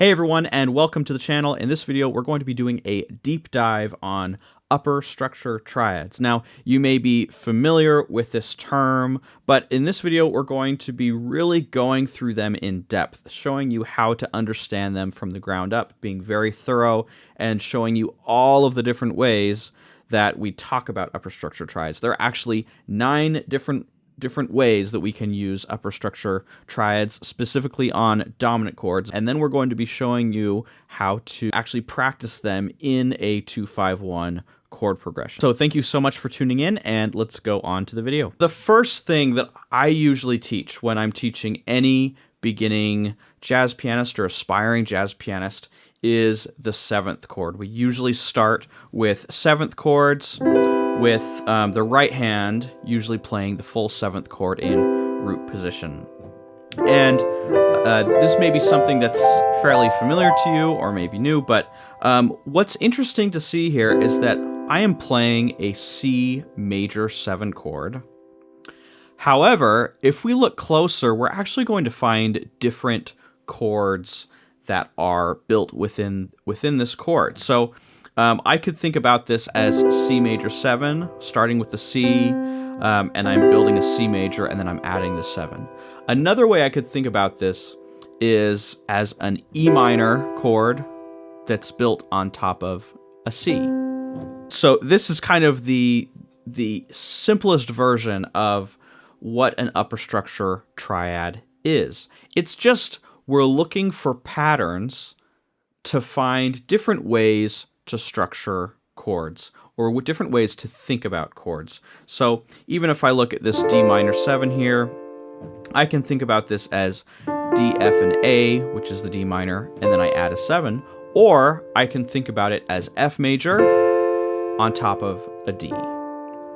Hey everyone, and welcome to the channel. In this video, we're going to be doing a deep dive on upper structure triads. Now, you may be familiar with this term, but in this video, we're going to be really going through them in depth, showing you how to understand them from the ground up, being very thorough, and showing you all of the different ways that we talk about upper structure triads. There are actually 9 different ways that we can use upper structure triads, specifically on dominant chords, and then we're going to be showing you how to actually practice them in a 2-5-1 chord progression. So thank you so much for tuning in, and let's go on to the video. The first thing that I usually teach when I'm teaching any beginning jazz pianist or aspiring jazz pianist is the 7th chord. We usually start with 7th chords, with the right hand usually playing the full 7th chord in root position. And this may be something that's fairly familiar to you or maybe new, but what's interesting to see here is that I am playing a C major 7 chord. However, if we look closer, we're actually going to find different chords that are built within this chord. So I could think about this as C major 7, starting with the C, and I'm building a C major, and then I'm adding the 7. Another way I could think about this is as an E minor chord that's built on top of a C. So this is kind of the simplest version of what an upper structure triad is. It's just we're looking for patterns to find different ways to structure chords, or with different ways to think about chords. So even if I look at this D minor 7 here, I can think about this as D, F, and A, which is the D minor, and then I add a 7, or I can think about it as F major on top of a D,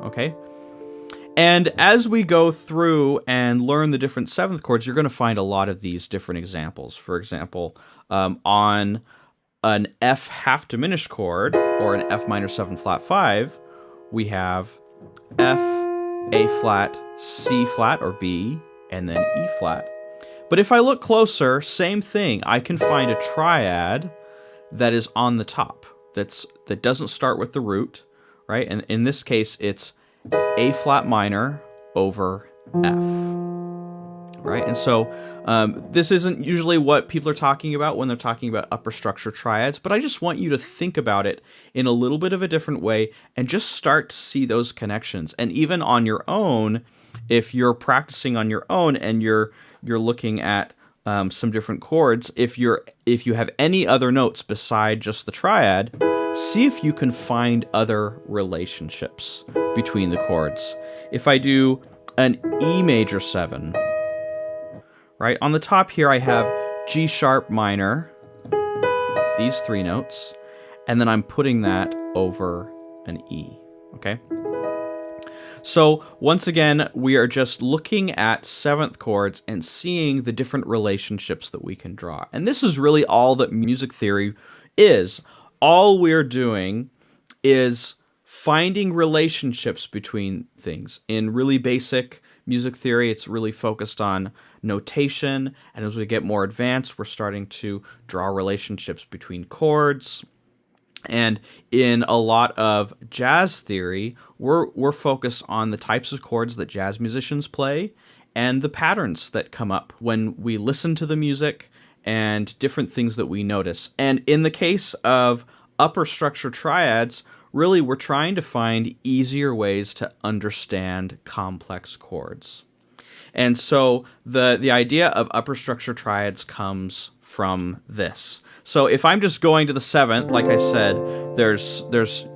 okay? And as we go through and learn the different 7th chords, you're going to find a lot of these different examples. For example, on an F half diminished chord, or an F minor 7 flat 5, we have F, A flat, C flat or B, and then E flat. But if I look closer, same thing. I can find a triad that is on the top, that doesn't start with the root, right? And in this case, it's A flat minor over F. Right, and so this isn't usually what people are talking about when they're talking about upper structure triads, but I just want you to think about it in a little bit of a different way and just start to see those connections. And even on your own, if you're practicing on your own and you're looking at some different chords, if you have any other notes beside just the triad, see if you can find other relationships between the chords. If I do an E major 7, right, on the top here I have G sharp minor, these 3 notes, and then I'm putting that over an E, okay? So once again, we are just looking at 7th chords and seeing the different relationships that we can draw. And this is really all that music theory is. All we're doing is finding relationships between things. In really basic music theory, it's really focused on notation, and as we get more advanced, we're starting to draw relationships between chords. And in a lot of jazz theory, we're focused on the types of chords that jazz musicians play and the patterns that come up when we listen to the music and different things that we notice. And in the case of upper structure triads, really we're trying to find easier ways to understand complex chords. And so the idea of upper structure triads comes from this. So if I'm just going to the 7th, like I said,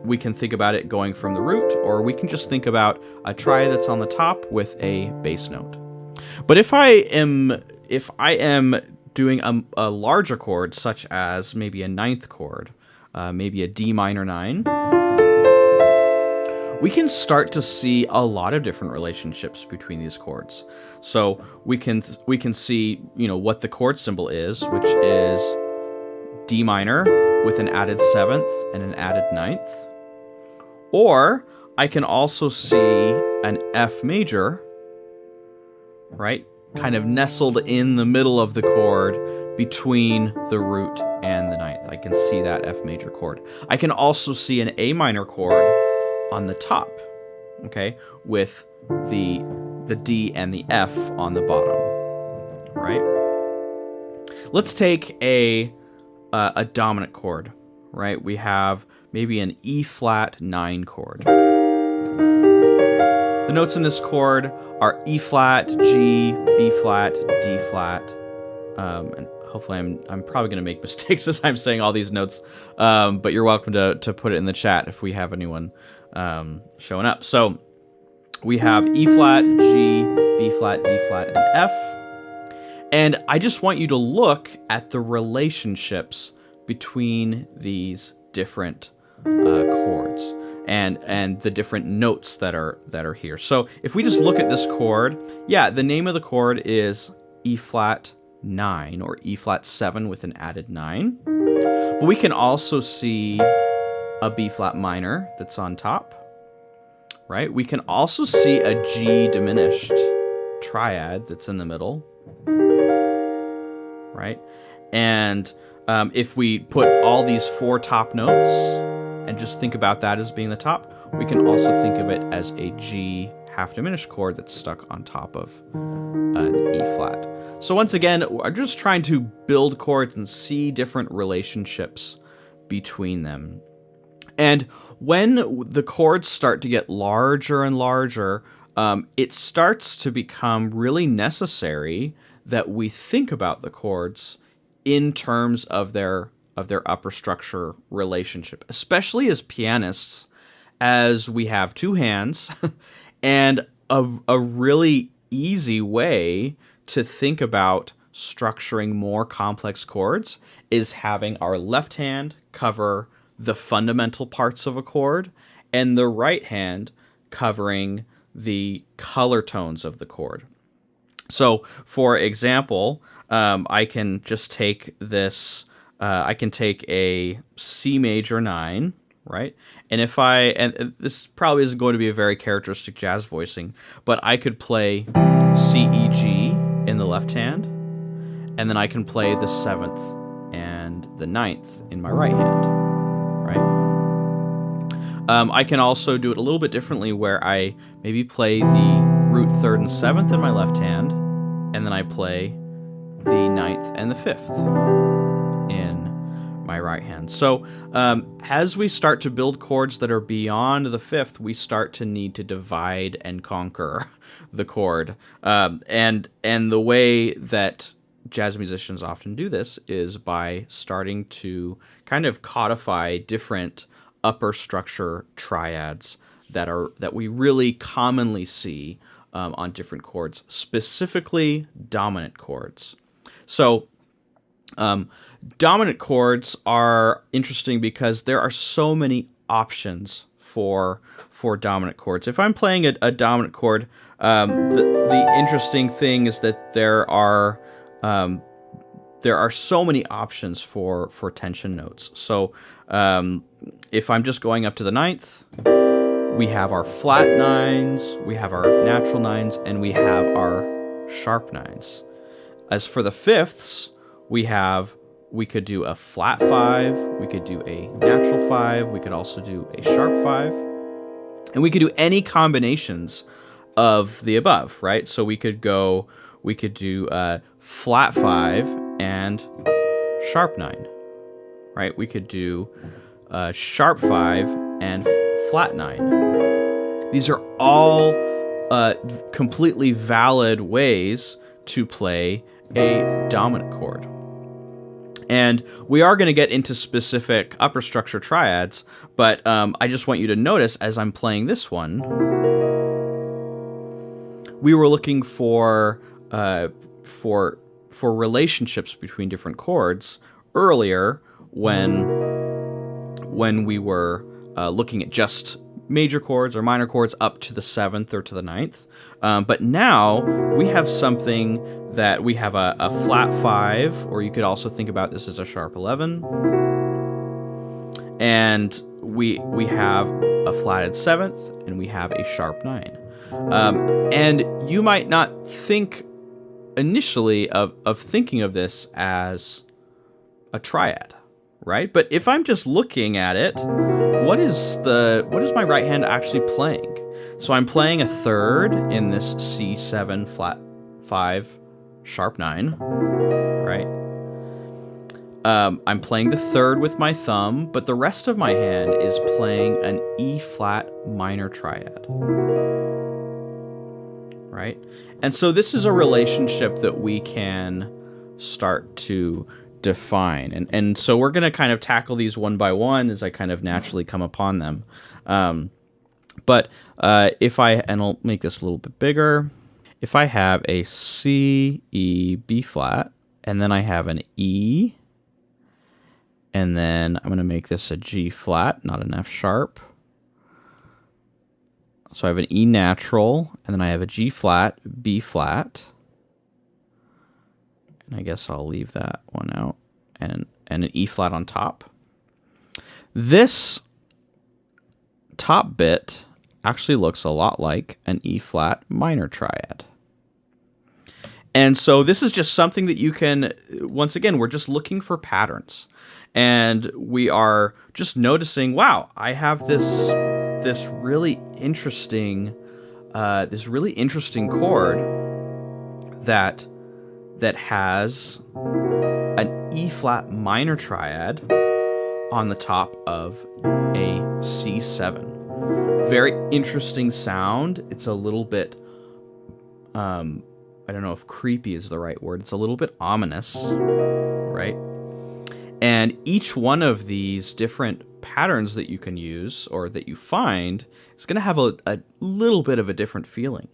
we can think about it going from the root, or we can just think about a triad that's on the top with a bass note. But if I am doing a larger chord, such as maybe a 9th chord, maybe a D minor 9, we can start to see a lot of different relationships between these chords. So we can see, what the chord symbol is, which is D minor with an added 7th and an added 9th. Or I can also see an F major, right? Kind of nestled in the middle of the chord between the root and the ninth. I can see that F major chord. I can also see an A minor chord on the top, okay, with the D and the F on the bottom, right? Let's take a dominant chord, right? We have maybe an E flat 9 chord. The notes in this chord are E flat, G, B flat, D flat, and hopefully I'm probably going to make mistakes as I'm saying all these notes, but you're welcome to put it in the chat if we have anyone showing up. So we have E flat, G, B flat, D flat, and F. And I just want you to look at the relationships between these different chords and the different notes that are here. So if we just look at this chord, yeah, the name of the chord is E flat 9 or E flat 7 with an added 9. But we can also see a B flat minor that's on top, right? We can also see a G diminished triad that's in the middle, right? And if we put all these 4 top notes and just think about that as being the top, we can also think of it as a G half diminished chord that's stuck on top of an E flat. So once again, we're just trying to build chords and see different relationships between them. And when the chords start to get larger and larger, it starts to become really necessary that we think about the chords in terms of their upper structure relationship, especially as pianists, as we have 2 hands and a really easy way to think about structuring more complex chords is having our left hand cover the fundamental parts of a chord and the right hand covering the color tones of the chord. So, for example, I can just take this, I can take a C major 9, right? And and this probably isn't going to be a very characteristic jazz voicing, but I could play C, E, G in the left hand, and then I can play the 7th and the 9th in my right hand, right? I can also do it a little bit differently where I maybe play the root 3rd and 7th in my left hand, and then I play the 9th and the 5th in my right hand. So as we start to build chords that are beyond the 5th, we start to need to divide and conquer the chord. And the way that jazz musicians often do this is by starting to kind of codify different upper structure triads that we really commonly see on different chords, specifically dominant chords. So dominant chords are interesting because there are so many options for dominant chords. If I'm playing a dominant chord, the interesting thing is that there are so many options for tension notes. So if I'm just going up to the 9th, we have our flat 9s, we have our natural 9s, and we have our sharp 9s. As for the 5ths, we could do a flat 5, we could do a natural 5, we could also do a sharp 5, and we could do any combinations of the above, right? So we could do flat 5 and sharp 9, right? We could do sharp 5 and flat 9. These are all completely valid ways to play a dominant chord. And we are going to get into specific upper structure triads, but I just want you to notice as I'm playing this one, we were looking for relationships between different chords earlier when we were looking at just major chords or minor chords up to the 7th or to the 9th. But now we have something that we have a flat 5, or you could also think about this as a sharp 11. And we have a flatted 7th, and we have a sharp 9. And you might not think initially of thinking of this as a triad, right? But if I'm just looking at it, what is my right hand actually playing? So I'm playing a third in this C7 flat 5 sharp 9, right? I'm playing the third with my thumb, but the rest of my hand is playing an E flat minor triad, right? And so this is a relationship that we can start to define. And so we're going to kind of tackle these one by one as I kind of naturally come upon them. But and I'll make this a little bit bigger. If I have a C, E, B flat, and then I have an E, and then I'm going to make this a G flat, not an F sharp. So I have an E natural, and then I have a G flat, B flat. And I guess I'll leave that one out, and an E flat on top. This top bit actually looks a lot like an E flat minor triad. And so this is just something that you can, once again, we're just looking for patterns. And we are just noticing, wow, I have this really interesting chord that has an E flat minor triad on the top of a C7. Very interesting sound. It's a little bit, I don't know if creepy is the right word. It's a little bit ominous, right? And each one of these different patterns that you can use or that you find is going to have a little bit of a different feeling.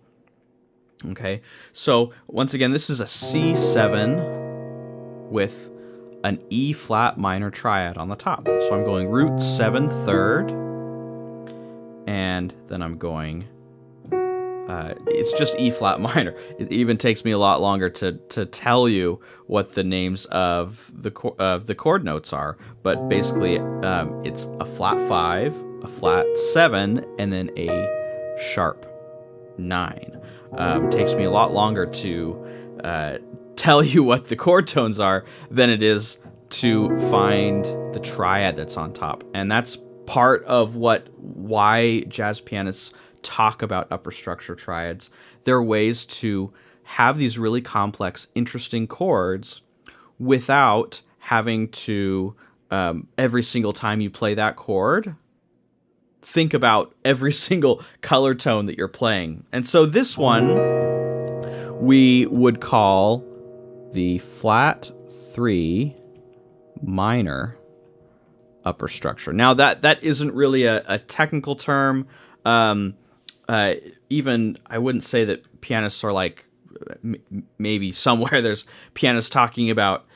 Okay, so once again, this is a C7 with an E flat minor triad on the top. So I'm going root 7 third, and then I'm going, it's just E flat minor. It even takes me a lot longer to tell you what the names of the chord notes are, but basically it's a flat 5, a flat 7, and then a sharp 9. Takes me a lot longer to tell you what the chord tones are than it is to find the triad that's on top. And that's part of why jazz pianists talk about upper structure triads. There are ways to have these really complex, interesting chords without having to, every single time you play that chord, think about every single color tone that you're playing. And so this one we would call the flat 3 minor upper structure. Now that isn't really a technical term. Even I wouldn't say that pianists are like, maybe somewhere there's pianists talking about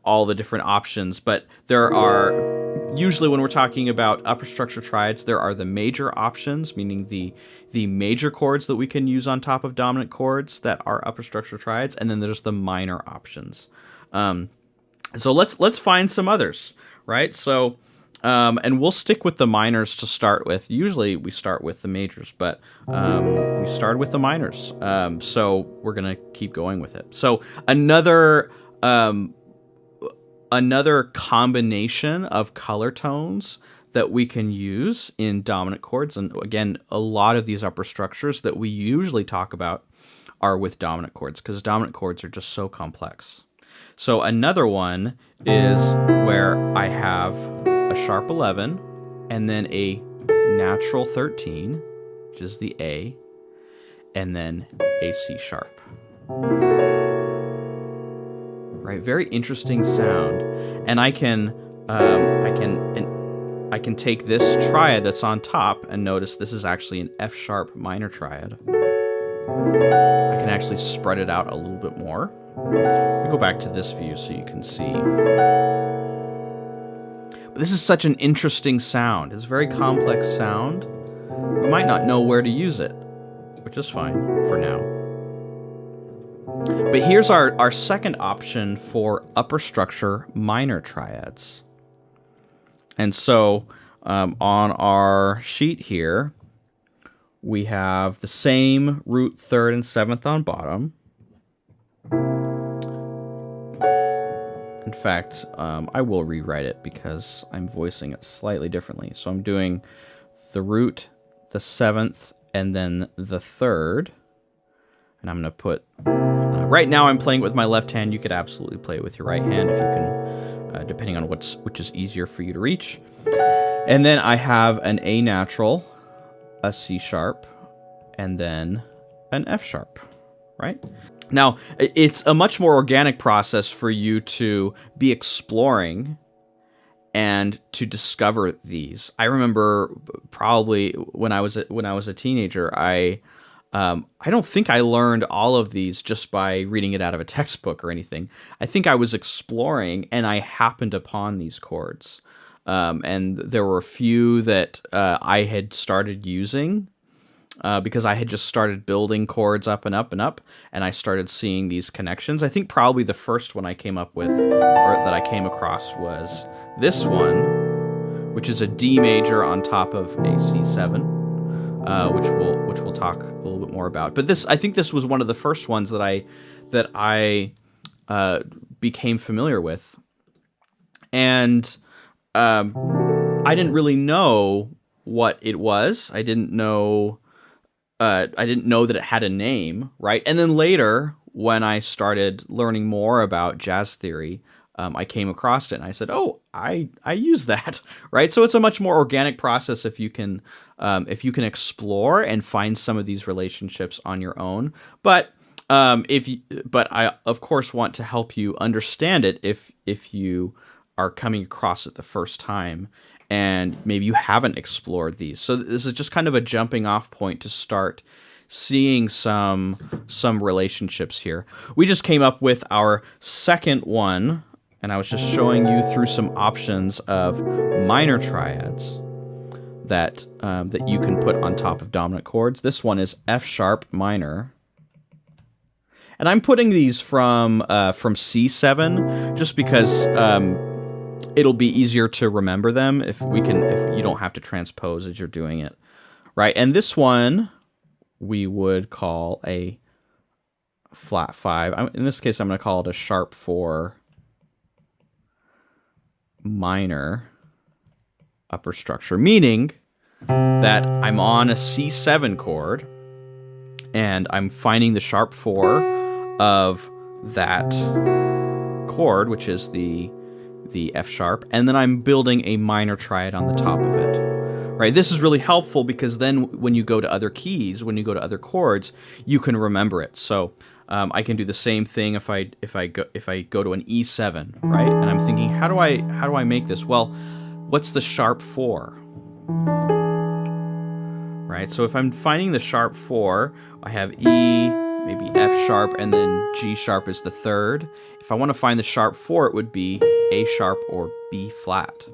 all the different options, but there are, usually when we're talking about upper structure triads, there are the major options, meaning the major chords that we can use on top of dominant chords that are upper structure triads, and then there's the minor options. So let's find some others, right? So and we'll stick with the minors to start with. Usually we start with the majors, but we started with the minors. So we're gonna keep going with it. So another combination of color tones that we can use in dominant chords, and again, a lot of these upper structures that we usually talk about are with dominant chords, because dominant chords are just so complex. So another one is where I have a sharp 11 and then a natural 13, which is the A, and then a C sharp. Right, very interesting sound. And I can take this triad that's on top and notice this is actually an F sharp minor triad. I can actually spread it out a little bit more. I'll go back to this view so you can see. But this is such an interesting sound. It's a very complex sound. We might not know where to use it, which is fine for now. But here's our second option for upper structure minor triads. And so on our sheet here, we have the same root 3rd and 7th on bottom. In fact, I will rewrite it because I'm voicing it slightly differently. So I'm doing the root, the 7th, and then the 3rd. And I'm going to put... right now I'm playing it with my left hand. You could absolutely play it with your right hand if you can, depending on which is easier for you to reach. And then I have an A natural, a C sharp, and then an F sharp, right? Now, it's a much more organic process for you to be exploring and to discover these. I remember probably when I was a teenager, I don't think I learned all of these just by reading it out of a textbook or anything. I think I was exploring and I happened upon these chords. And there were a few that I had started using because I had just started building chords up and up and up, and I started seeing these connections. I think probably the first one I came up with, or that I came across, was this one, which is a D major on top of a C7. Which we'll talk a little bit more about. But I think this was one of the first ones that I became familiar with, and I didn't really know what it was. I didn't know that it had a name, right? And then later, when I started learning more about jazz theory, I came across it and I said, "Oh, I use that," right? So it's a much more organic process if you can explore and find some of these relationships on your own. But I of course want to help you understand it if you are coming across it the first time and maybe you haven't explored these. So this is just kind of a jumping off point to start seeing some relationships here. We just came up with our second one, and I was just showing you through some options of minor triads that you can put on top of dominant chords. This one is F sharp minor, and I'm putting these from C7 just because it'll be easier to remember them if you don't have to transpose as you're doing it, right? And this one we would call a flat 5. In this case, I'm going to call it a sharp 4 minor upper structure, meaning that I'm on a C7 chord and I'm finding the sharp 4 of that chord, which is the F sharp, and then I'm building a minor triad on the top of it. Right? This is really helpful because then when you go to other keys, when you go to other chords, you can remember it. So I can do the same thing if I go to an E7, right? And I'm thinking, how do I make this? Well, what's the sharp 4? Right? So if I'm finding the sharp 4, I have E, maybe F sharp, and then G sharp is the 3rd. If I want to find the sharp 4, it would be A sharp or B flat.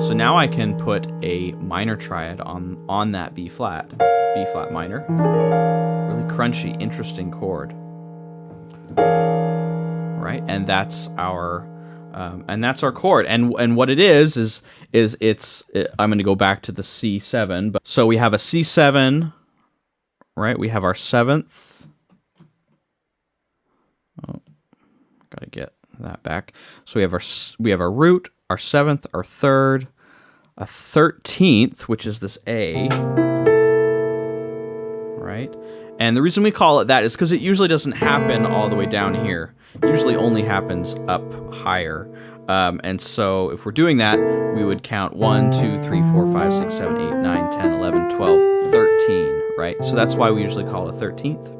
So now I can put a minor triad on that B flat minor. Really crunchy, interesting chord, right? And that's our chord. And what it is I'm going to go back to the C7. But so we have a C7, right? We have our 7th. Oh, got to get that back. So we have our root, our 7th, our 3rd, a 13th, which is this A, right? And the reason we call it that is because it usually doesn't happen all the way down here. It usually only happens up higher. And so if we're doing that, we would count 1, 2, 3, 4, 5, 6, 7, 8, 9, 10, 11, 12, 13, right? So that's why we usually call it a 13th.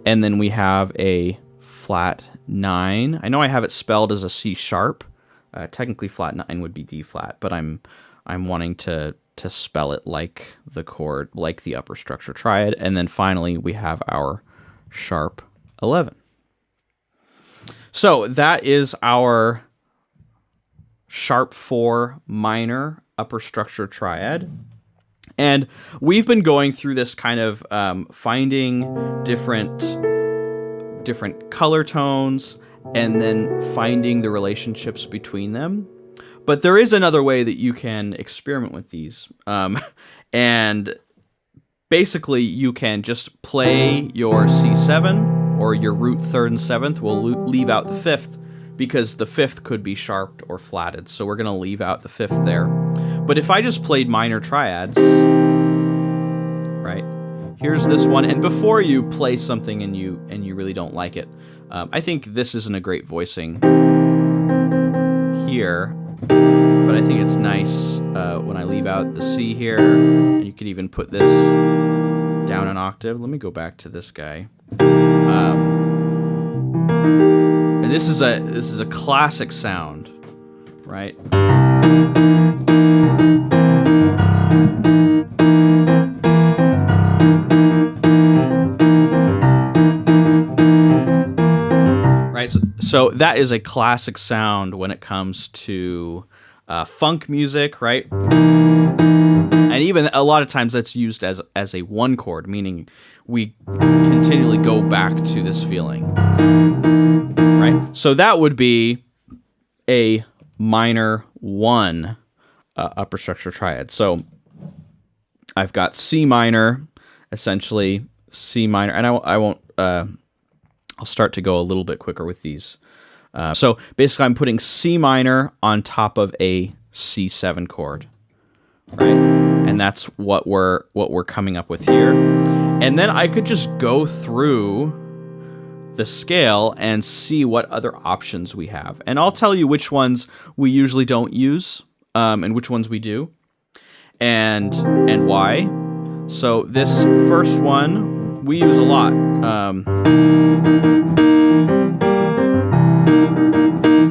And then we have a flat 9. I know I have it spelled as a C sharp. Technically flat 9 would be D flat, but I'm wanting to spell it like the chord, like the upper structure triad. And then finally we have our sharp 11. So that is our sharp 4 minor upper structure triad. And we've been going through this kind of finding different color tones and then finding the relationships between them. But there is another way that you can experiment with these. And basically you can just play your C7 or your root third and seventh, we'll leave out the fifth because the fifth could be sharped or flatted. So we're going to leave out the fifth there. But if I just played minor triads, right? Here's this one, and before you play something and you really don't like it, I think this isn't a great voicing here, but I think it's nice when I leave out the C here, and you could even put this down an octave. Let me go back to this guy. And this is a classic sound, right? So that is a classic sound when it comes to funk music, right? And even a lot of times that's used as a one chord, meaning we continually go back to this feeling, right? So that would be a minor 1 upper structure triad. So I've got C minor, essentially C minor, and I won't. I'll start to go a little bit quicker with these. So basically, I'm putting C minor on top of a C7 chord, right? And that's what we're coming up with here. And then I could just go through the scale and see what other options we have. And I'll tell you which ones we usually don't use, and which ones we do, and why. So this first one we use a lot.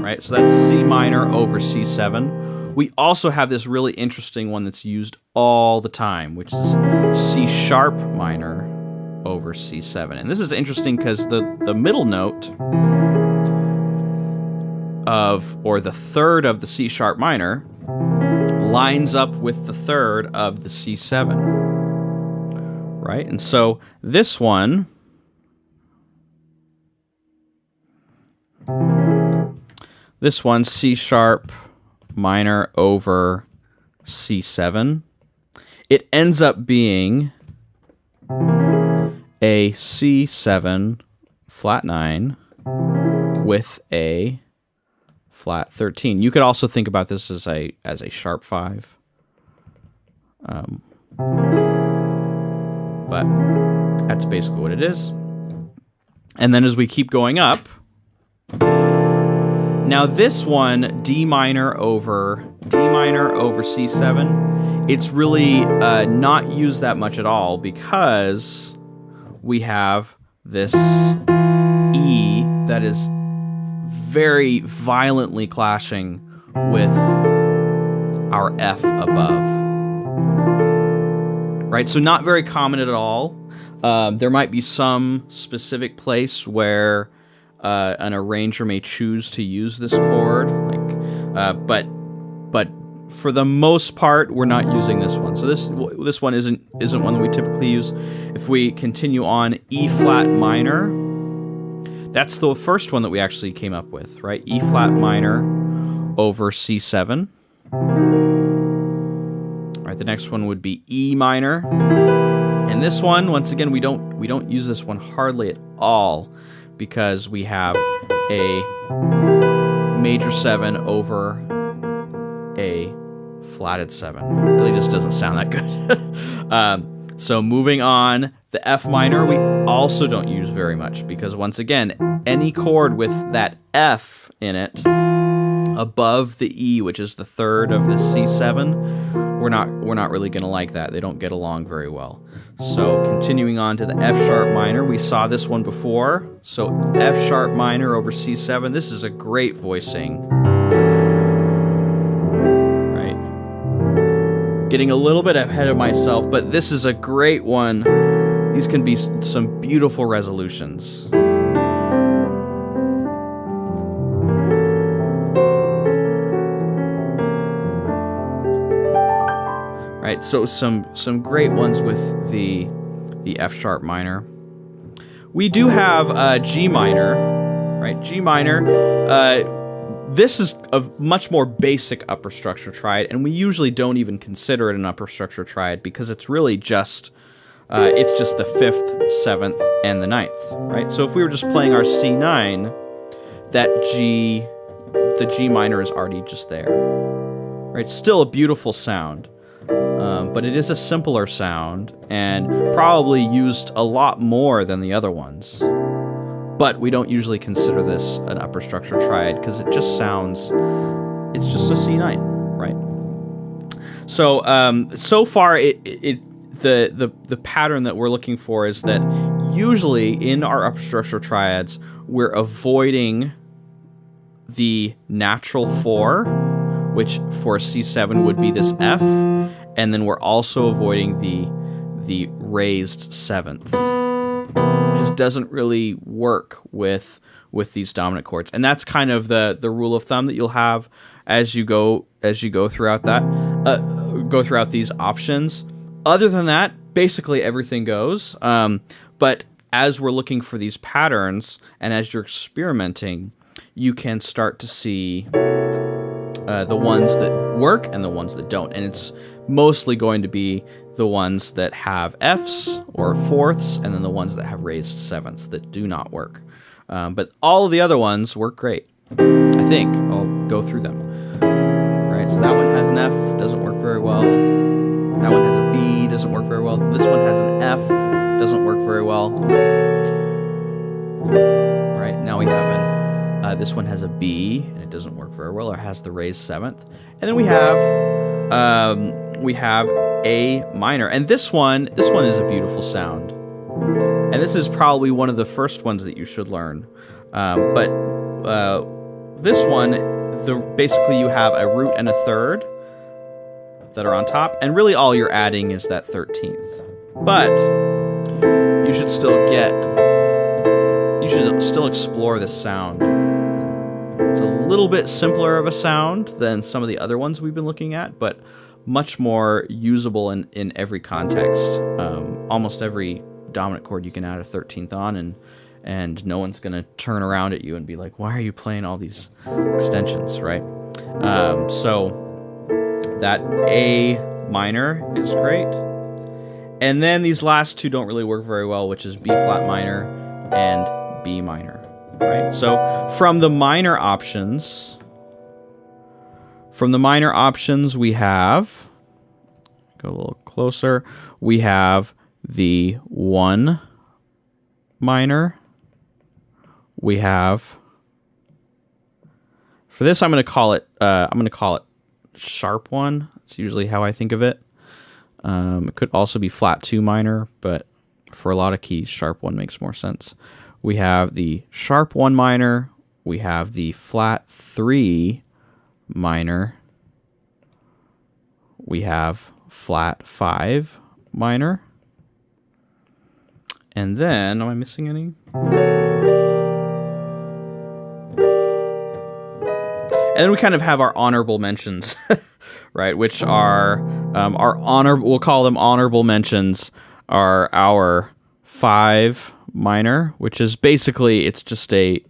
Right, so that's C minor over C7. We also have this really interesting one that's used all the time, which is C sharp minor over C7. And this is interesting because the middle note or the third of the C sharp minor lines up with the third of the C7. Right, and so this one, C sharp minor over C7, it ends up being a C7 flat 9 with a flat 13. You could also think about this as a sharp 5. But that's basically what it is. And then as we keep going up, now this one, D minor over C7, it's really not used that much at all because we have this E that is very violently clashing with our F above. Right, so not very common at all. There might be some specific place where an arranger may choose to use this chord, but for the most part, we're not using this one. So this one isn't one that we typically use. If we continue on, E flat minor, that's the first one that we actually came up with, right? E flat minor over C7. All right, the next one would be E minor, and this one, once again, we don't use this one hardly at all because we have a major 7 over a flatted 7. It really just doesn't sound that good. So moving on, the F minor we also don't use very much because once again, any chord with that F in it above the E, which is the third of the C7, we're not really going to like that. They don't get along very well. So continuing on to the F sharp minor, we saw this one before. So F sharp minor over C7. This is a great voicing. Right. Getting a little bit ahead of myself, but this is a great one. These can be some beautiful resolutions. Right, so some great ones with the F sharp minor. We do have G minor, right? G minor. This is a much more basic upper structure triad, and we usually don't even consider it an upper structure triad because it's really just it's just the 5th, 7th, and the 9th, right? So if we were just playing our C9, the G minor is already just there, right? Still a beautiful sound, but it is a simpler sound and probably used a lot more than the other ones. But we don't usually consider this an upper structure triad because it just sounds, it's just a C9, right? So so far, the pattern that we're looking for is that usually in our upper structure triads, we're avoiding the natural 4, which for C7 would be this F, and then we're also avoiding the raised 7th. It just doesn't really work with these dominant chords, and that's kind of the rule of thumb that you'll have as you go throughout these options. Other than that, basically everything goes. But as we're looking for these patterns and as you're experimenting, you can start to see the ones that work and the ones that don't. And it's mostly going to be the ones that have Fs or fourths, and then the ones that have raised 7ths that do not work. But all of the other ones work great. I think. I'll go through them. Right, so that one has an F, doesn't work very well. That one has a B, doesn't work very well. This one has an F, doesn't work very well. Right, now we have this one has a B, and it doesn't work very well, or has the raised 7th. And then we have A minor, and this one is a beautiful sound. And this is probably one of the first ones that you should learn. But this one, basically you have a root and a third that are on top, and really all you're adding is that 13th. But you should still explore this sound. It's a little bit simpler of a sound than some of the other ones we've been looking at, but much more usable in every context. Almost every dominant chord you can add a 13th on, and no one's gonna turn around at you and be like, why are you playing all these extensions, right? So that A minor is great. And then these last two don't really work very well, which is B flat minor and B minor, right? So from the minor options, we have, go a little closer, we have the 1 minor. We have, for this I'm going to call it sharp 1. That's usually how I think of it. It could also be flat 2 minor, but for a lot of keys, sharp 1 makes more sense. We have the sharp 1 minor. We have the flat 3 minor. We have flat 5 minor. And then, am I missing any? And then we kind of have our honorable mentions, right? Which are we'll call them honorable mentions, are our 5 minor, which is basically it's just a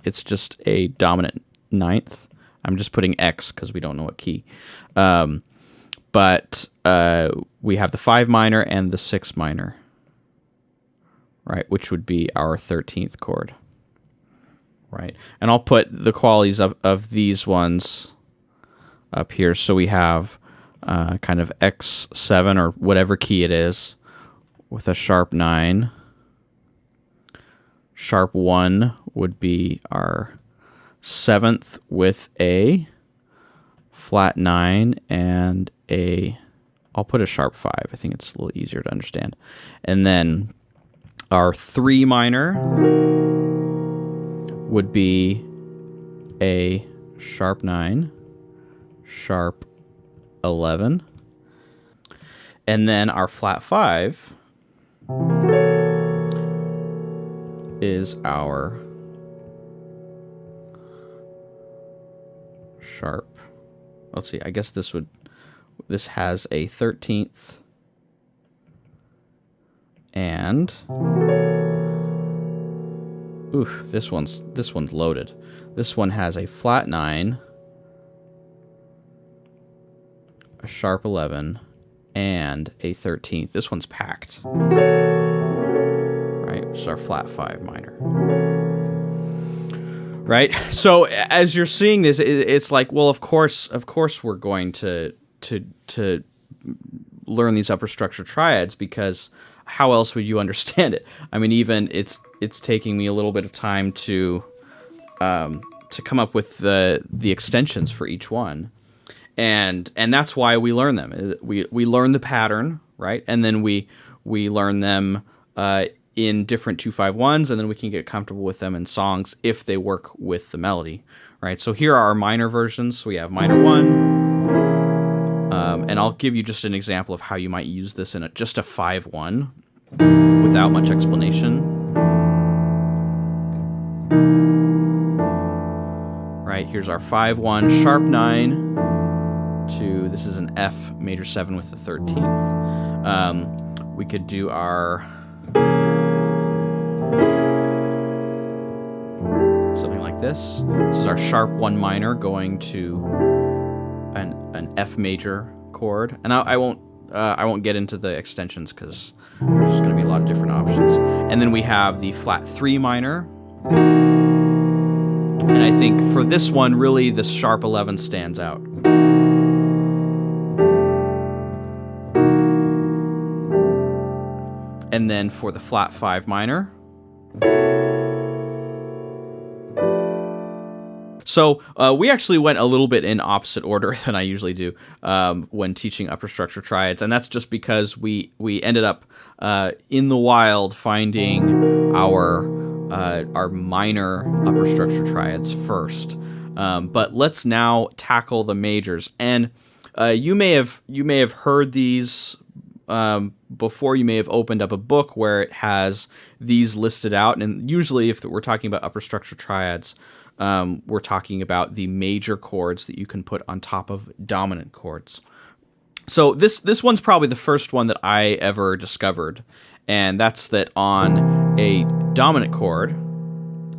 dominant 9th. I'm just putting X because we don't know what key. But we have the 5 minor and the 6 minor, right? Which would be our 13th chord. Right, and I'll put the qualities of these ones up here. So we have kind of X7 or whatever key it is with a sharp 9. Sharp 1 would be our 7th with a flat 9 and I'll put a sharp 5. I think it's a little easier to understand. And then our 3 minor would be a sharp 9, sharp 11, and then our flat 5 is our sharp. Let's see, I guess this has a 13th and oof, this one's loaded. This one has a flat 9, a sharp 11, and a 13th. This one's packed. which is our flat 5 minor. Right? So as you're seeing this, it's like, well, of course we're going to learn these upper structure triads, because how else would you understand it? I mean, even it's taking me a little bit of time to come up with the extensions for each one, and that's why we learn them. We learn the pattern, right, and then we learn them in different 2-5-1s, and then we can get comfortable with them in songs if they work with the melody, right? So here are our minor versions. So we have minor 1, and I'll give you just an example of how you might use this in just a 5-1 without much explanation. Right, here's our 5-1, sharp 9 to, this is an F major 7 with the 13th. We could do our something like this. This is our sharp 1 minor going to an F major chord, and I won't get into the extensions because there's just going to be a lot of different options. And then we have the flat 3 minor, and I think for this one, really, the sharp 11 stands out. And then for the flat 5 minor. So we actually went a little bit in opposite order than I usually do when teaching upper structure triads, and that's just because we ended up in the wild finding our minor upper structure triads first. But let's now tackle the majors, and you may have heard these before. You may have opened up a book where it has these listed out, and usually if we're talking about upper structure triads, we're talking about the major chords that you can put on top of dominant chords. So this one's probably the first one that I ever discovered, and that's that on a dominant chord,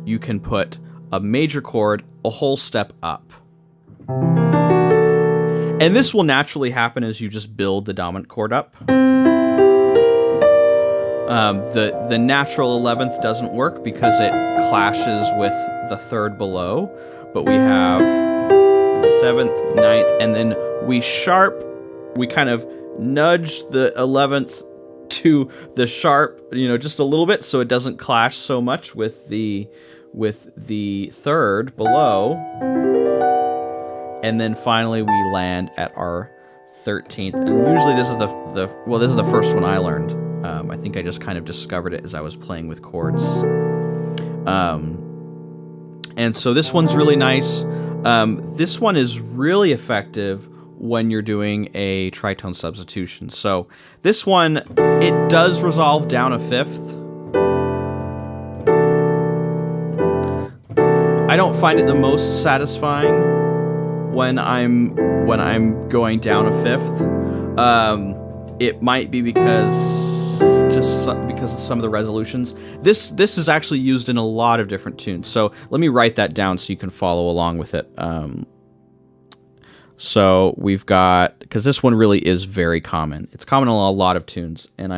you can put a major chord a whole step up. And this will naturally happen as you just build the dominant chord up. The natural 11th doesn't work because it clashes with the 3rd below, but we have the 7th, 9th, and then we kind of nudge the 11th to the sharp, just a little bit so it doesn't clash so much with the 3rd below. And then finally we land at our 13th. And usually this is this is the first one I learned. I think I just kind of discovered it as I was playing with chords. And so this one's really nice. This one is really effective when you're doing a tritone substitution. So this one, it does resolve down a 5th. I don't find it the most satisfying when I'm going down a 5th. It might be because of some of the resolutions. This is actually used in a lot of different tunes. So let me write that down so you can follow along with it. So we've got, because this one really is very common. It's common in a lot of tunes, and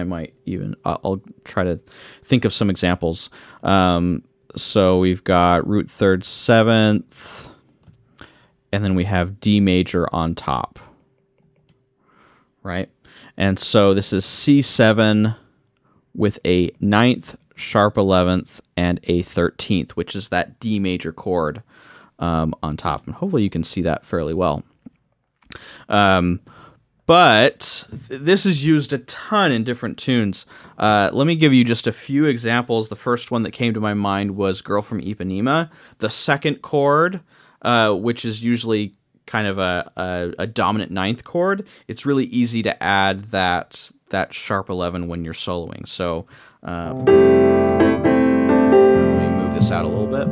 I'll try to think of some examples. So we've got root 3rd 7th, and then we have D major on top, right? And so this is C7 with a 9th, sharp 11th, and a 13th, which is that D major chord on top. And hopefully you can see that fairly well. But this is used a ton in different tunes. Let me give you just a few examples. The first one that came to my mind was Girl from Ipanema. The 2nd chord, which is usually kind of a dominant 9th chord, it's really easy to add that sharp 11 when you're soloing. So let me move this out a little bit.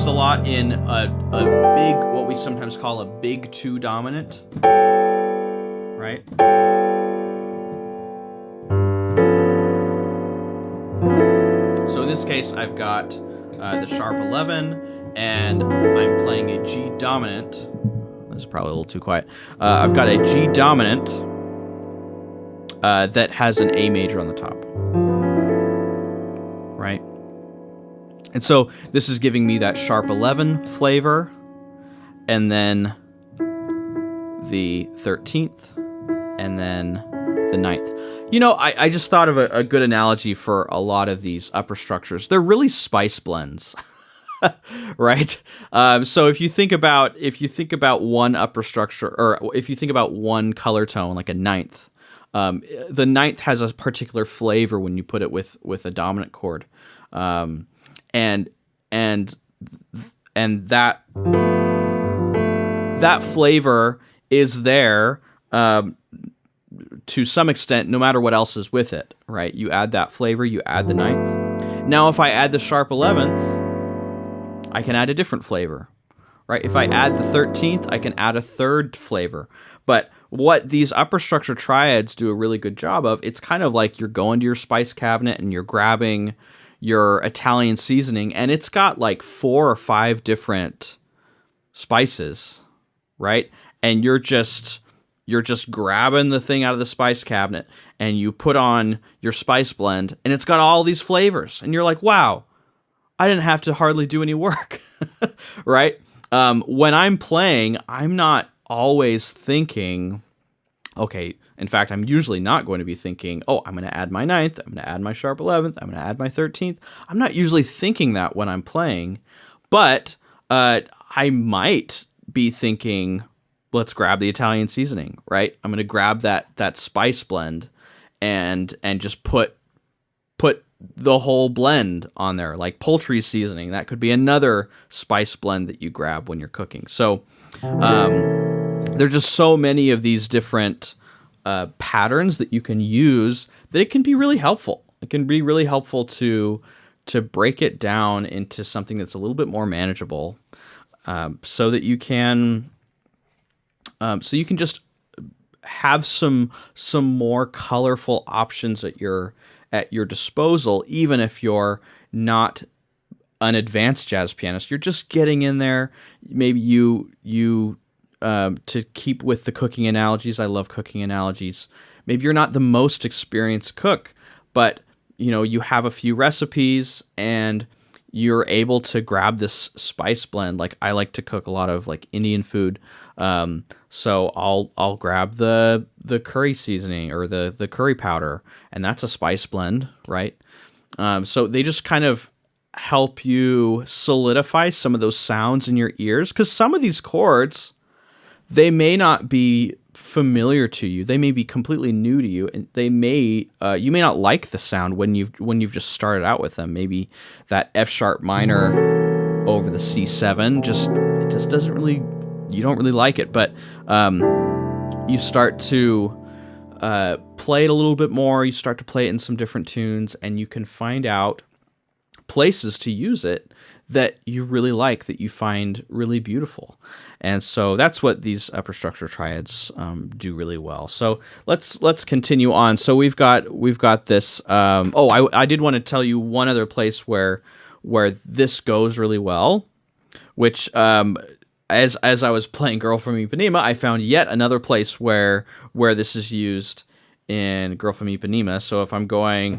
A lot in a big, what we sometimes call a big 2 dominant, right? this case, I've got the sharp 11, and I'm playing a G dominant. This is probably a little too quiet. I've got a G dominant that has an A major on the top, right? And so this is giving me that sharp 11 flavor, and then the 13th, and then the 9th. You know, I just thought of a good analogy for a lot of these upper structures. They're really spice blends. Right? So if you think about one upper structure, or if you think about one color tone, like a 9th, the 9th has a particular flavor when you put it with a dominant chord, and that flavor is there to some extent, no matter what else is with it. Right? You add that flavor, you add the 9th. Now, if I add the sharp 11th, I can add a different flavor, right? If I add the 13th, I can add a third flavor. But what these upper structure triads do a really good job of, it's kind of like you're going to your spice cabinet and you're grabbing your Italian seasoning, and it's got like 4 or 5 different spices, right? And you're just grabbing the thing out of the spice cabinet, and you put on your spice blend, and it's got all these flavors, and you're like, wow, I didn't have to hardly do any work, right? When I'm playing, I'm not always thinking, okay, in fact, I'm usually not going to be thinking, oh, I'm going to add my 9th, I'm going to add my sharp 11th, I'm going to add my 13th. I'm not usually thinking that when I'm playing, but I might be thinking, let's grab the Italian seasoning, right? I'm going to grab that spice blend and just put the whole blend on there, like poultry seasoning. That could be another spice blend that you grab when you're cooking. So there's just so many of these different patterns that you can use that it can be really helpful. It can be really helpful to break it down into something that's a little bit more manageable, so that you can just have some more colorful options at your disposal, even if you're not an advanced jazz pianist. You're just getting in there. Maybe you to keep with the cooking analogies. I love cooking analogies. Maybe you're not the most experienced cook, but you have a few recipes and you're able to grab this spice blend. Like, I like to cook a lot of like Indian food, so I'll grab the curry seasoning or the curry powder, and that's a spice blend, right? So they just kind of help you solidify some of those sounds in your ears, because some of these chords, they may not be familiar to you. They may be completely new to you, and you may not like the sound when you've just started out with them. Maybe that F sharp minor over the C7 it just doesn't really, you don't really like it. But you start to play it a little bit more. You start to play it in some different tunes, and you can find out places to use it that you really like, that you find really beautiful. And so that's what these upper structure triads do really well. So let's continue on. So we've got this. I did want to tell you one other place where this goes really well, which as I was playing Girl from Ipanema, I found yet another place where this is used in Girl from Ipanema. So if I'm going,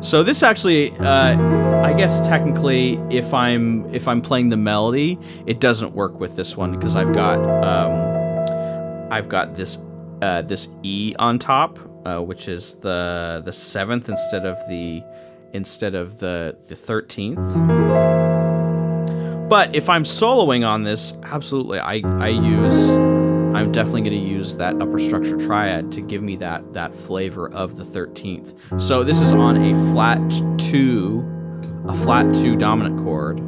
so this actually, I guess technically, if I'm playing the melody, it doesn't work with this one, because I've got this E on top, which is the 7th instead of the 13th. But if I'm soloing on this, absolutely, I'm definitely going to use that upper structure triad to give me that flavor of the 13th. So this is on a flat 2 dominant chord,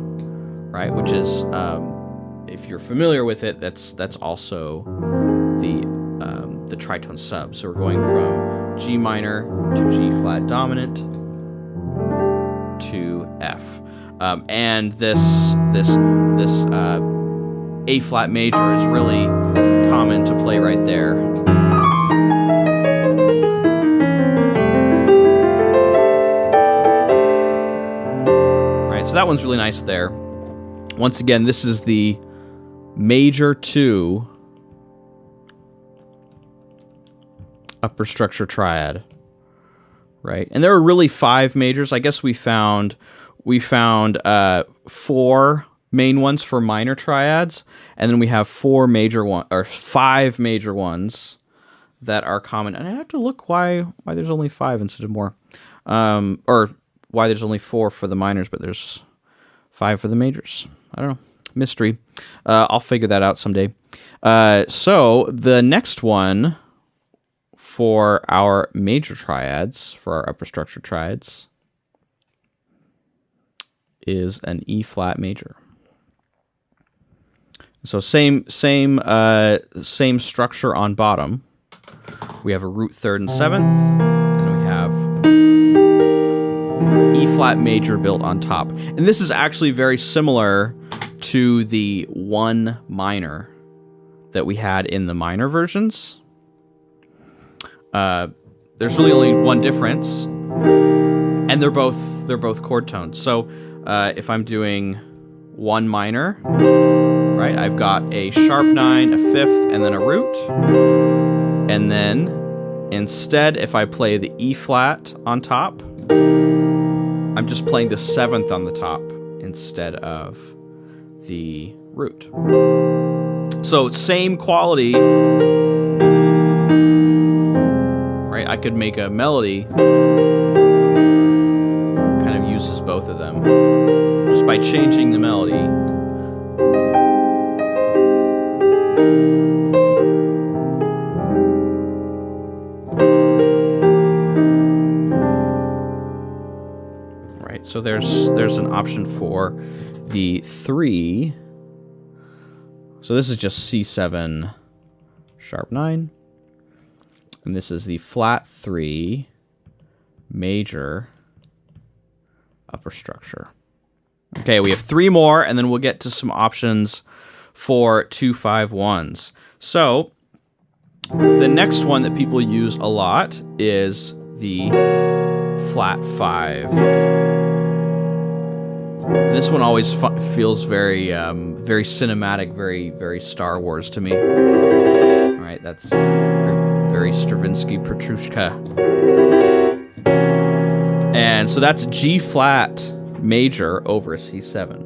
right? Which is, if you're familiar with it, that's also the tritone sub. So we're going from G minor to G flat dominant to F. And this A flat major is really common to play right there. Right, so that one's really nice there. Once again, this is the major 2 upper structure triad, right? And there are really 5 majors. I guess we found 4 main ones for minor triads, and then we have 5 major ones that are common. And I have to look why there's only 5 instead of more, or why there's only 4 for the minors, but there's 5 for the majors. I don't know, mystery. I'll figure that out someday. So the next one for our major triads, for our upper structure triads, is an E flat major. So same structure on bottom. We have a root 3rd and 7th, and we have E flat major built on top. And this is actually very similar to the 1 minor that we had in the minor versions. There's really only one difference, and they're both chord tones. So if I'm doing 1 minor, right, I've got a sharp 9, a 5th, and then a root. And then instead, if I play the E flat on top, I'm just playing the 7th on the top instead of the root. So same quality, right? I could make a melody kind of uses both of them just by changing the melody. Right, so there's an option for the 3. So this is just C7 sharp 9. And this is the flat 3 major upper structure. Okay, we have 3 more, and then we'll get to some options for 2-5-1s. So the next one that people use a lot is the flat 5. This one always feels very very cinematic, very Star Wars to me. All right, that's very Stravinsky Petrushka. And so that's G flat major over a C7.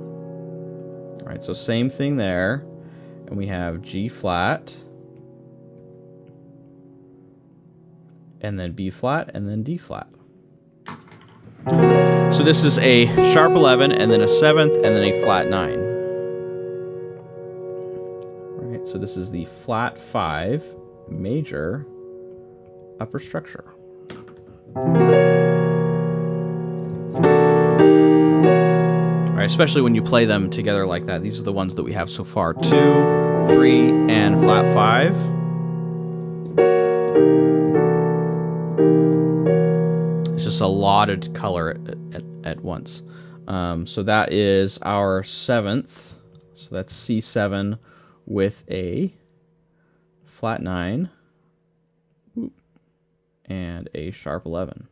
All right, so same thing there. And we have G flat, and then B flat, and then D flat. So this is a sharp 11, and then a 7th, and then a flat 9. All right, so this is the flat 5 major upper structure. All right, especially when you play them together like that. These are the ones that we have so far: 2, 3, and flat 5. It's just a lot of color at once. So that is our 7th. So that's C7 with a flat 9 and a sharp 11.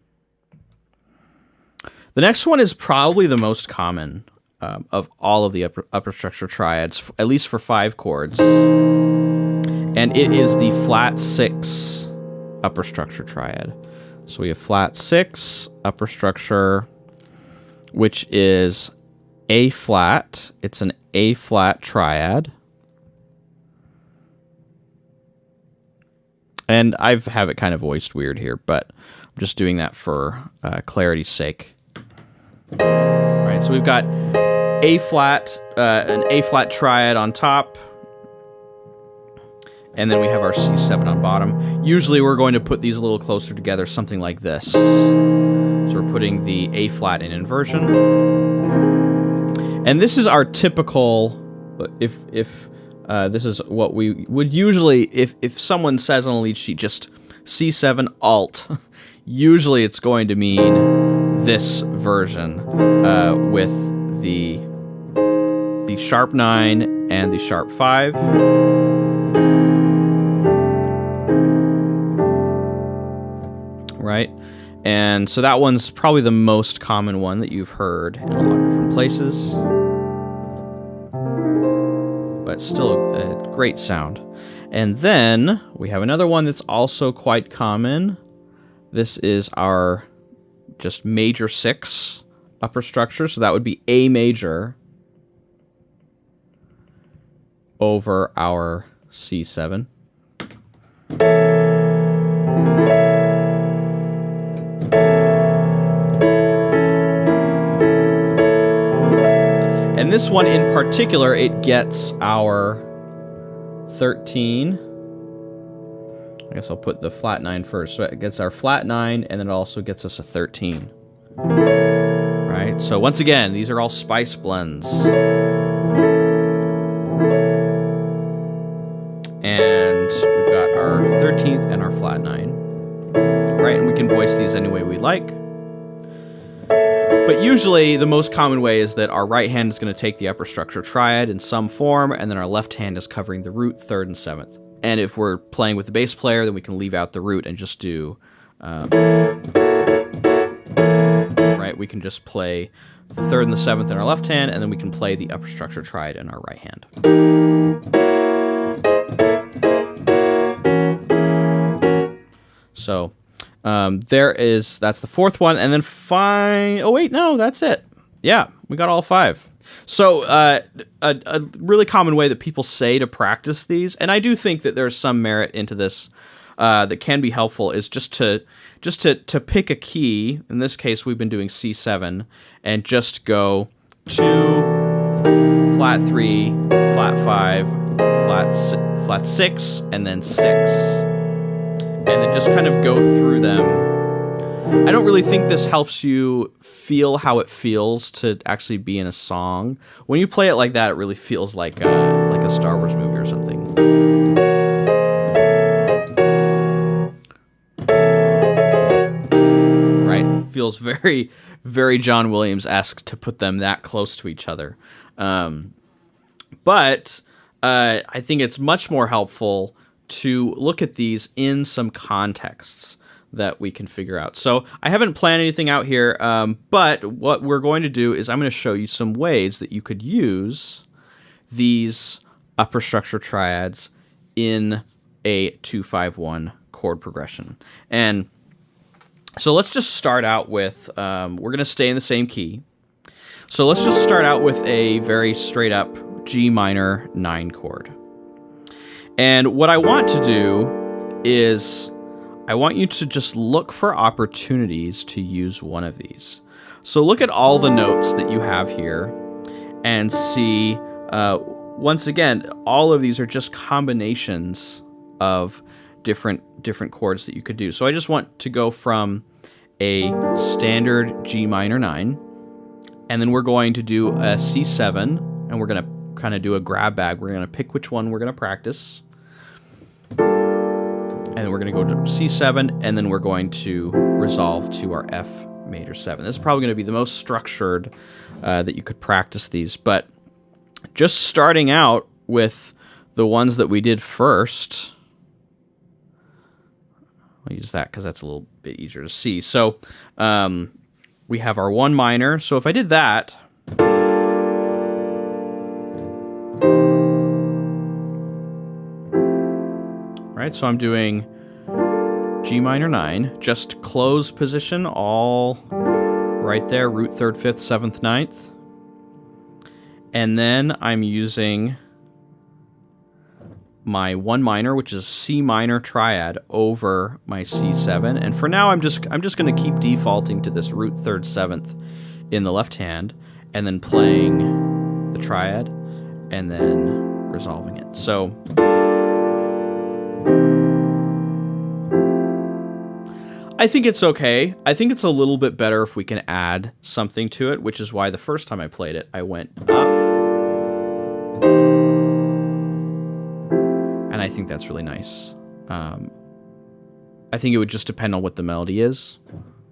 The next one is probably the most common of all of the upper structure triads, at least for 5 chords. And it is the flat 6 upper structure triad. So we have flat 6 upper structure, which is A flat. It's an A flat triad. And I have it kind of voiced weird here, but I'm just doing that for clarity's sake. All right, so we've got A flat, an A flat triad on top. And then we have our C7 on bottom. Usually we're going to put these a little closer together, something like this. So we're putting the A flat in inversion. And this is our typical, if this is what we would usually, if someone says on a lead sheet just C7 alt, usually it's going to mean this version with the sharp 9 and the sharp 5. Right? And so that one's probably the most common one that you've heard in a lot of different places. But still a great sound. And then we have another one that's also quite common. This is our just major 6 upper structure. So that would be A major over our C7. And this one in particular, it gets our 13. I guess I'll put the flat 9 first. So it gets our flat 9, and then it also gets us a 13. Right? So once again, these are all spice blends. And we've got our 13th and our flat 9. Right? And we can voice these any way we like. But usually the most common way is that our right hand is going to take the upper structure triad in some form, and then our left hand is covering the root, 3rd, and 7th. And if we're playing with the bass player, then we can leave out the root and just do... right, we can just play the 3rd and the 7th in our left hand, and then we can play the upper structure triad in our right hand. So... that's the 4th one, and then oh wait, no, that's it. Yeah, we got all 5. So, a really common way that people say to practice these, and I do think that there's some merit into this, that can be helpful, is just to pick a key. In this case, we've been doing C7, and just go 2, flat 3, flat 5, flat 6, and then 6. And then just kind of go through them. I don't really think this helps you feel how it feels to actually be in a song. When you play it like that, it really feels like a Star Wars movie or something. Right? It feels very, very John Williams-esque to put them that close to each other. But I think it's much more helpful to look at these in some contexts that we can figure out. So I haven't planned anything out here, but what we're going to do is I'm going to show you some ways that you could use these upper structure triads in a 2-5-1 chord progression. And so let's just start out with, we're going to stay in the same key. So let's just start out with a very straight up G minor 9 chord. And what I want to do is I want you to just look for opportunities to use one of these. So look at all the notes that you have here and see, once again, all of these are just combinations of different chords that you could do. So I just want to go from a standard G minor 9, and then we're going to do a C7, and we're going to kind of do a grab bag. We're going to pick which one we're going to practice. And we're going to go to C7, and then we're going to resolve to our F major 7. This is probably going to be the most structured that you could practice these. But just starting out with the ones that we did first, I'll use that because that's a little bit easier to see. So we have our 1 minor. So if I did that... Right, so I'm doing G minor 9, just close position, all right there, root 3rd, 5th, 7th, 9th. And then I'm using my 1 minor, which is C minor triad, over my C7. And for now, I'm just going to keep defaulting to this root 3rd, 7th in the left hand, and then playing the triad, and then resolving it. So... I think it's okay. I think it's a little bit better if we can add something to it, which is why the first time I played it, I went up. And I think that's really nice. I think it would just depend on what the melody is,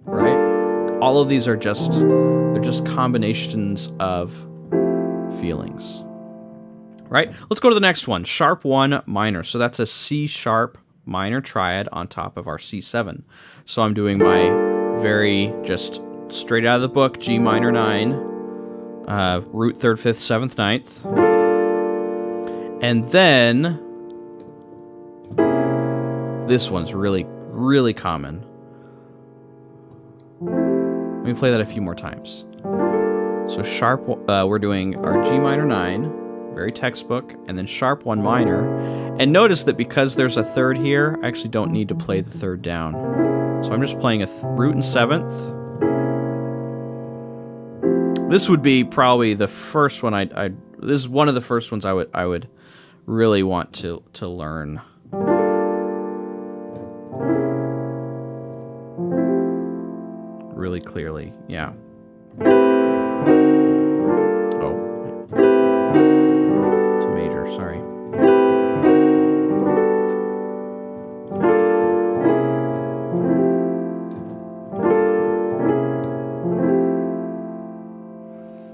right? all of these are they're just combinations of feelings. Right? Let's go to the next one, sharp 1 minor. So that's a C sharp minor triad on top of our C7. So I'm doing my very just straight out of the book G minor 9, root 3rd, 5th, 7th, 9th. And then this one's really, really common. Let me play that a few more times. So sharp, we're doing our G minor 9, very textbook, and then sharp 1 minor. And notice that because there's a 3rd here, I actually don't need to play the 3rd down. So I'm just playing a root and 7th. This would be probably the first one this is one of the first ones I would really want to learn. Really clearly, yeah. Oh. It's a major, sorry.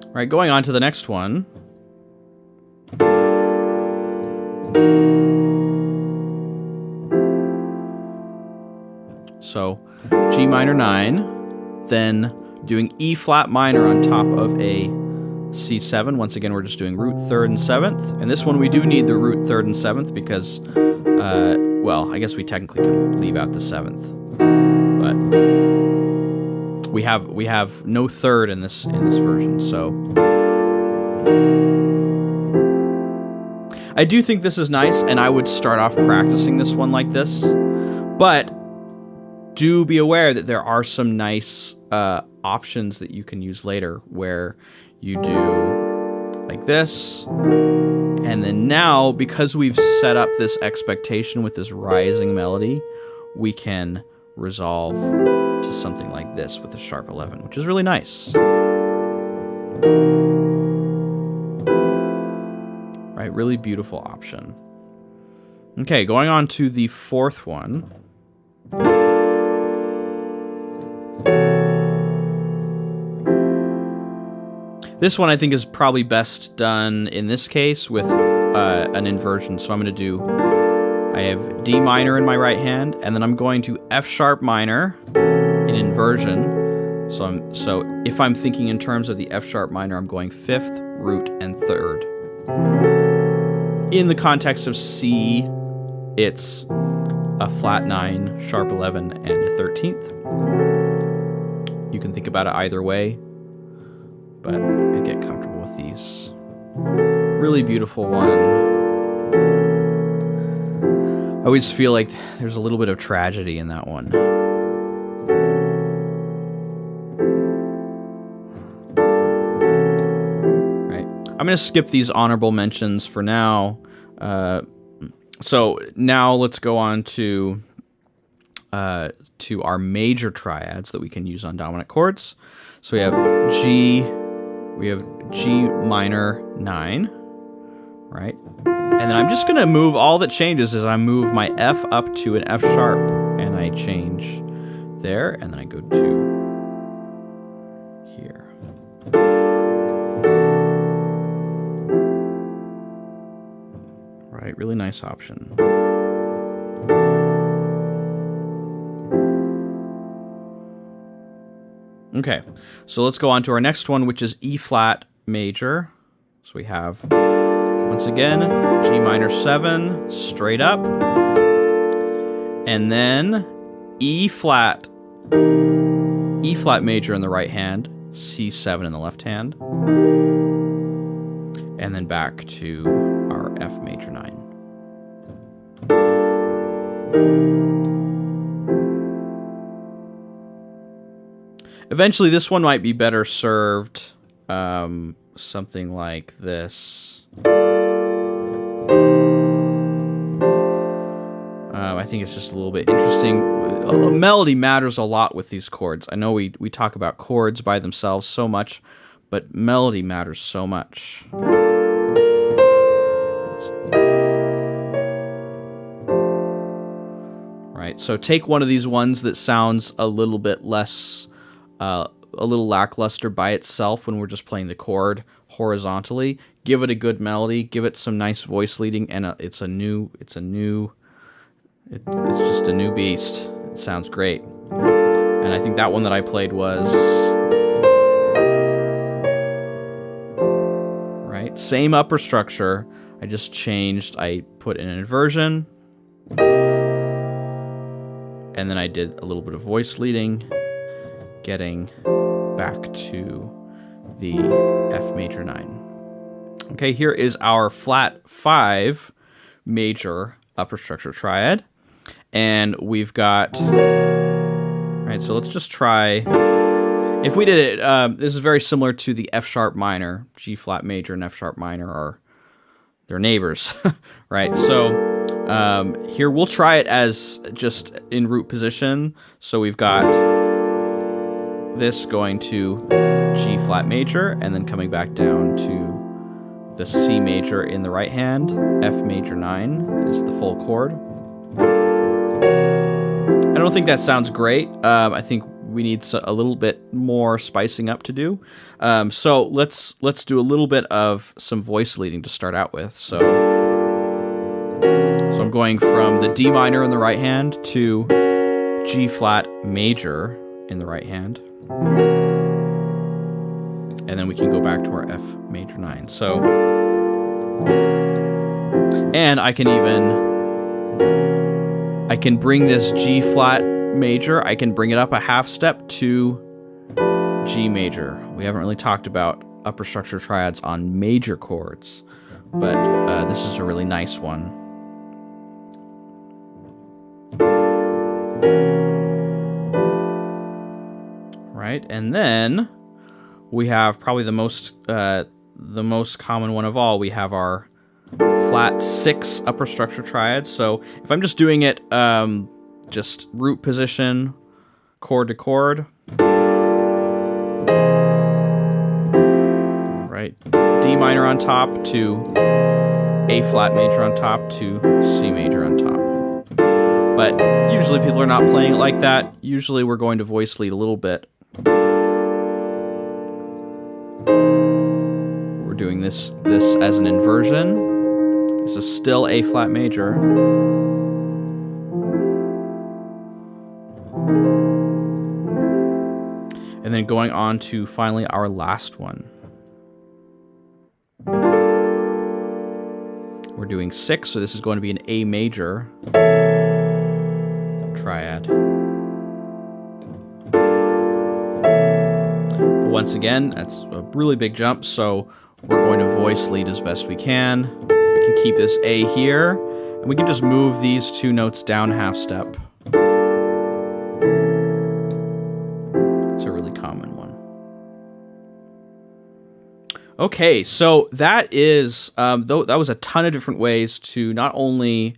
All right, going on to the next one. So, G minor 9, then doing E flat minor on top of a C7. Once again, we're just doing root 3rd and 7th. And this one we do need the root 3rd and 7th because, well, I guess we technically could leave out the 7th. But we have no 3rd in this version, so I do think this is nice, and I would start off practicing this one like this. But do be aware that there are some nice options that you can use later where you do like this, and then now, because we've set up this expectation with this rising melody, we can resolve to something like this with the sharp 11, which is really nice. Right, really beautiful option. Okay, going on to the 4th one. This one I think is probably best done in this case with an inversion. So I'm going to do, I have D minor in my right hand, and then I'm going to F sharp minor in inversion. So if I'm thinking in terms of the F sharp minor, I'm going 5th, root, and 3rd. In the context of C, it's a flat 9, sharp 11, and a 13th. You can think about it either way, but I get comfortable with these. Really beautiful one. I always feel like there's a little bit of tragedy in that one. Right. I'm going to skip these honorable mentions for now. So now let's go on to our major triads that we can use on dominant chords. So we have G minor 9, right? And then I'm just gonna move, all that changes is I move my F up to an F sharp, and I change there, and then I go to here. Right, really nice option. Okay, so let's go on to our next one, which is E flat major. So we have, once again, G minor 7, straight up, and then E flat major in the right hand, C7 in the left hand, and then back to our F major 9. Eventually, this one might be better served something like this. I think it's just a little bit interesting. Melody matters a lot with these chords. I know we talk about chords by themselves so much, but melody matters so much. Right, so take one of these ones that sounds a little bit less a little lackluster by itself when we're just playing the chord horizontally. Give it a good melody, give it some nice voice leading, and it's just a new beast. It sounds great. And I think that one that I played was right. Same upper structure. I just changed. I put in an inversion, and then I did a little bit of voice leading, getting back to the F major 9. Okay, here is our flat 5 major upper structure triad. And we've got, right, so let's just try, if we did it, this is very similar to the F sharp minor. G flat major and F sharp minor are, they're neighbors, right? So here we'll try it as just in root position. So we've got this going to G flat major and then coming back down to the C major in the right hand. F major 9 is the full chord. I don't think that sounds great. I think we need a little bit more spicing up to do. So let's do a little bit of some voice leading to start out with. So I'm going from the D minor in the right hand to G flat major in the right hand. And then we can go back to our F major 9. So, and I can bring this G flat major, I can bring it up a half step to G major. We haven't really talked about upper structure triads on major chords, but this is a really nice one. Right, and then we have probably the most common one of all. We have our flat 6 upper structure triads. So if I'm just doing it just root position, chord to chord, right? D minor on top to A flat major on top to C major on top. But usually people are not playing it like that. Usually we're going to voice lead a little bit. We're doing this as an inversion. This is still A flat major. And then going on to finally our last one. We're doing 6, so this is going to be an A major triad. But once again, that's a really big jump, so we're going to voice lead as best we can. We can keep this A here, and we can just move these 2 notes down half step. It's a really common one. Okay, so that is, that was a ton of different ways to not only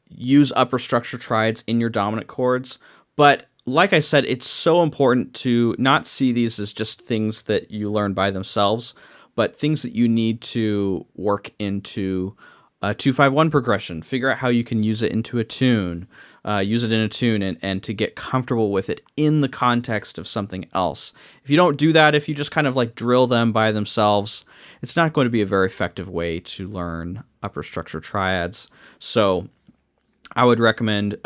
use upper structure triads in your dominant chords, but like I said, it's so important to not see these as just things that you learn by themselves, but things that you need to work into a 2-5-1 progression. Figure out how you can use it into a tune, use it in a tune, and to get comfortable with it in the context of something else. If you don't do that, if you just kind of like drill them by themselves, it's not going to be a very effective way to learn upper structure triads. So I would recommend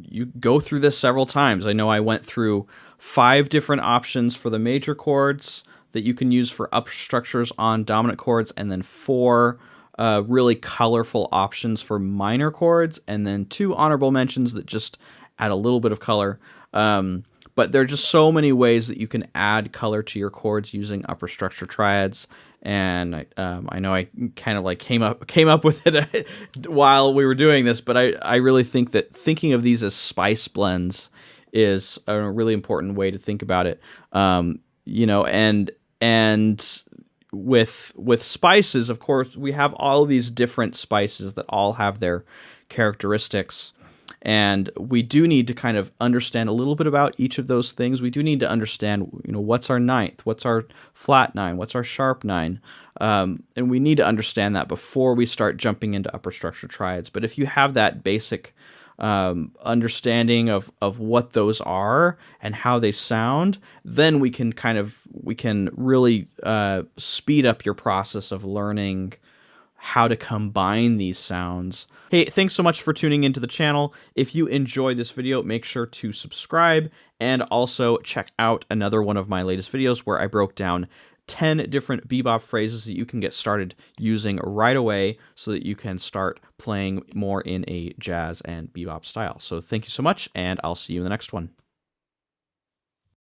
you go through this several times. I know I went through 5 different options for the major chords that you can use for upper structures on dominant chords, and then 4 really colorful options for minor chords, and then 2 honorable mentions that just add a little bit of color. But there are just so many ways that you can add color to your chords using upper structure triads. And I know I kind of like came up with it while we were doing this, but I really think that thinking of these as spice blends is a really important way to think about it. You know, and with spices, of course, we have all of these different spices that all have their characteristics. And we do need to kind of understand a little bit about each of those things. We do need to understand, you know, what's our ninth, what's our flat 9, what's our sharp 9. And we need to understand that before we start jumping into upper structure triads. But if you have that basic understanding of what those are and how they sound, then we can really speed up your process of learning how to combine these sounds. Hey, thanks so much for tuning into the channel. If you enjoyed this video, make sure to subscribe and also check out another one of my latest videos where I broke down 10 different bebop phrases that you can get started using right away so that you can start playing more in a jazz and bebop style. So thank you so much, and I'll see you in the next one.